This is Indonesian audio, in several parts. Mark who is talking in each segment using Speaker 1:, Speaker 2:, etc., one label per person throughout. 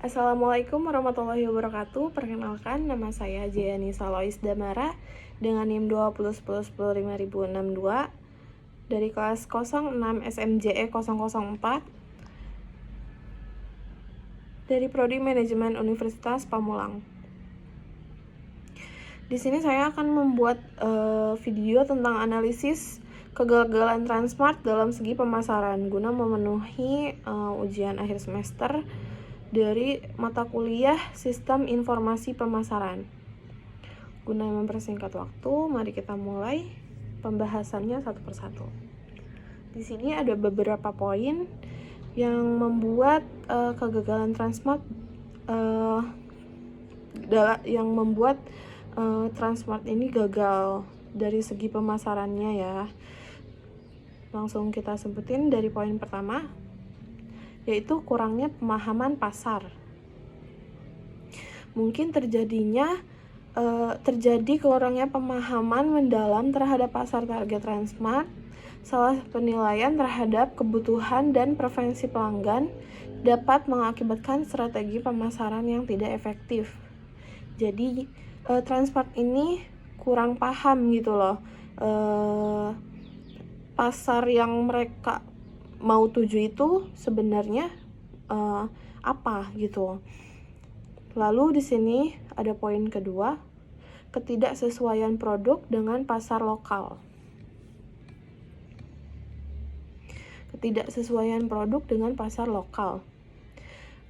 Speaker 1: Assalamualaikum warahmatullahi wabarakatuh. Perkenalkan, nama saya Jayani Salois Damara dengan NIM 2010105062 dari kelas 06 SMJE 004 dari Prodi Manajemen Universitas Pamulang. Di sini saya akan membuat video tentang analisis kegagalan Transmart dalam segi pemasaran guna memenuhi ujian akhir semester dari mata kuliah Sistem Informasi Pemasaran. Guna mempersingkat waktu, mari kita mulai pembahasannya satu persatu. Di sini ada beberapa poin yang membuat kegagalan Transmart Transmart ini gagal dari segi pemasarannya ya. Langsung kita sebutin dari poin pertama, yaitu kurangnya pemahaman pasar. Mungkin terjadi kurangnya pemahaman mendalam terhadap pasar target Transmart. Salah penilaian terhadap kebutuhan dan preferensi pelanggan dapat mengakibatkan strategi pemasaran yang tidak efektif. Jadi Transmart ini kurang paham gitu loh, pasar yang mereka mau tuju itu sebenarnya apa gitu. Lalu di sini ada poin kedua, ketidaksesuaian produk dengan pasar lokal. Ketidaksesuaian produk dengan pasar lokal.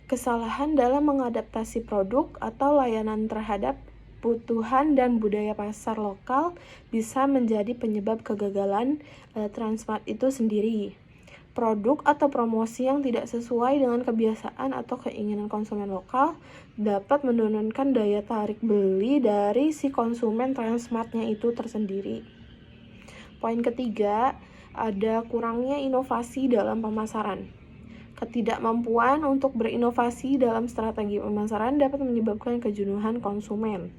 Speaker 1: Kesalahan dalam mengadaptasi produk atau layanan terhadap kebutuhan dan budaya pasar lokal bisa menjadi penyebab kegagalan Transmart itu sendiri. Produk atau promosi yang tidak sesuai dengan kebiasaan atau keinginan konsumen lokal dapat menurunkan daya tarik beli dari si konsumen Transmartnya itu tersendiri. Poin ketiga, ada kurangnya inovasi dalam pemasaran. Ketidakmampuan untuk berinovasi dalam strategi pemasaran dapat menyebabkan kejenuhan konsumen.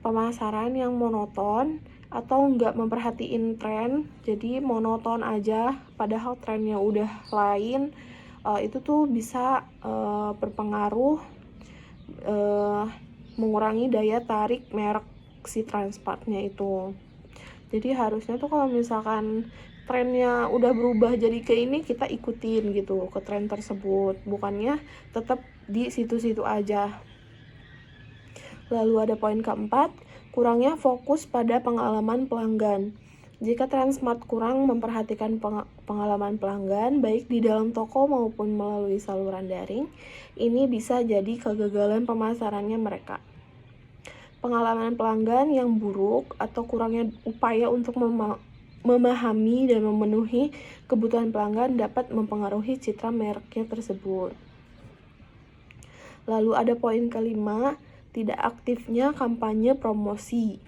Speaker 1: Pemasaran yang monoton atau nggak memperhatiin tren, jadi monoton aja padahal trennya udah lain, itu tuh bisa berpengaruh mengurangi daya tarik merek si Transmartnya itu. Jadi harusnya tuh kalau misalkan trennya udah berubah jadi kayak ini, kita ikutin gitu ke tren tersebut, bukannya tetap di situ-situ aja. Lalu ada poin keempat, kurangnya fokus pada pengalaman pelanggan. Jika Transmart kurang memperhatikan pengalaman pelanggan, baik di dalam toko maupun melalui saluran daring, ini bisa jadi kegagalan pemasarannya mereka. Pengalaman pelanggan yang buruk atau kurangnya upaya untuk memahami dan memenuhi kebutuhan pelanggan dapat mempengaruhi citra mereknya tersebut. Lalu ada poin kelima, tidak aktifnya kampanye promosi.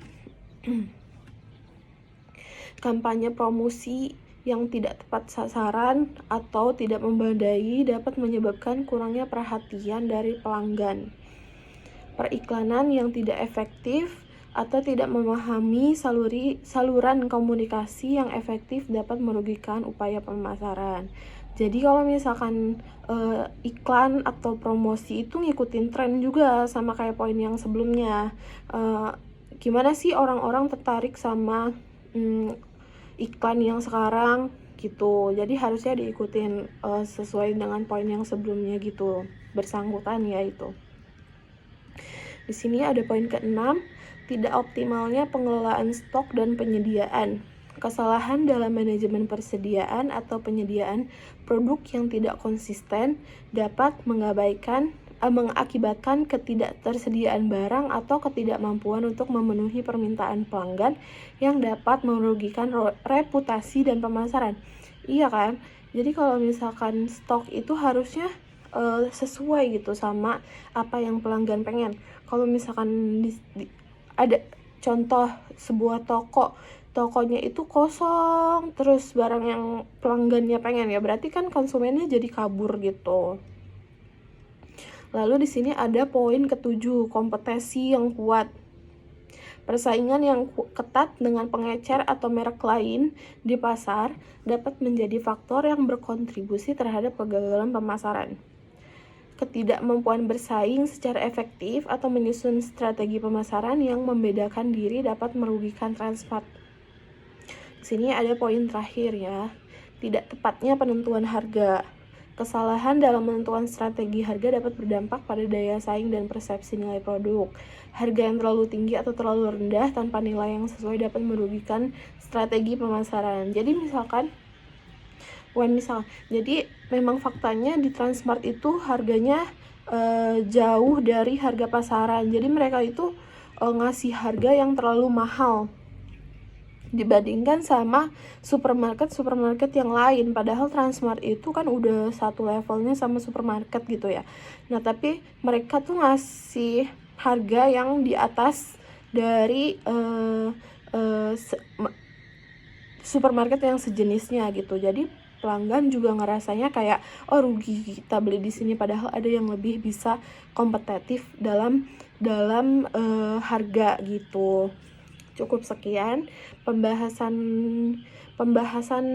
Speaker 1: Kampanye promosi yang tidak tepat sasaran atau tidak memadai dapat menyebabkan kurangnya perhatian dari pelanggan. Periklanan yang tidak efektif atau tidak memahami saluran komunikasi yang efektif dapat merugikan upaya pemasaran. Jadi kalau misalkan iklan atau promosi itu ngikutin tren juga, sama kayak poin yang sebelumnya, gimana sih orang-orang tertarik sama iklan yang sekarang gitu. Jadi harusnya diikutin sesuai dengan poin yang sebelumnya gitu, bersangkutan ya itu. Di sini ada poin ke-6, tidak optimalnya pengelolaan stok dan penyediaan. Kesalahan dalam manajemen persediaan atau penyediaan produk yang tidak konsisten dapat mengakibatkan ketidaktersediaan barang atau ketidakmampuan untuk memenuhi permintaan pelanggan yang dapat merugikan reputasi dan pemasaran. Iya kan? Jadi kalau misalkan stok itu harusnya sesuai gitu sama apa yang pelanggan pengen. Kalau misalkan ada contoh sebuah tokonya itu kosong terus barang yang pelanggannya pengen, ya berarti kan konsumennya jadi kabur gitu. Lalu di sini ada poin ke-7, kompetisi yang kuat. Persaingan yang ketat dengan pengecer atau merek lain di pasar dapat menjadi faktor yang berkontribusi terhadap kegagalan pemasaran. ketidakmampuan bersaing secara efektif atau menyusun strategi pemasaran yang membedakan diri dapat merugikan Transmart. Di sini ada poin terakhir ya, tidak tepatnya penentuan harga. Kesalahan dalam menentukan strategi harga dapat berdampak pada daya saing dan persepsi nilai produk. Harga yang terlalu tinggi atau terlalu rendah tanpa nilai yang sesuai dapat merugikan strategi pemasaran. Jadi jadi memang faktanya di Transmart itu harganya jauh dari harga pasaran. Jadi mereka itu ngasih harga yang terlalu mahal dibandingkan sama supermarket yang lain. Padahal Transmart itu kan udah satu levelnya sama supermarket gitu ya. Nah, tapi mereka tuh ngasih harga yang di atas dari supermarket yang sejenisnya gitu. Jadi pelanggan juga ngerasanya kayak rugi kita beli di sini, padahal ada yang lebih bisa kompetitif dalam harga gitu. Cukup sekian pembahasan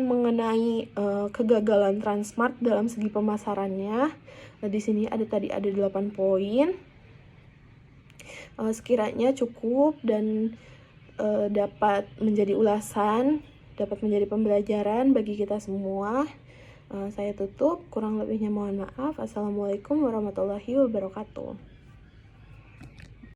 Speaker 1: mengenai kegagalan Transmart dalam segi pemasarannya. Nah, di sini ada 8 poin. Sekiranya cukup dan dapat menjadi ulasan, dapat menjadi pembelajaran bagi kita semua. Saya tutup, kurang lebihnya mohon maaf. Assalamualaikum warahmatullahi wabarakatuh.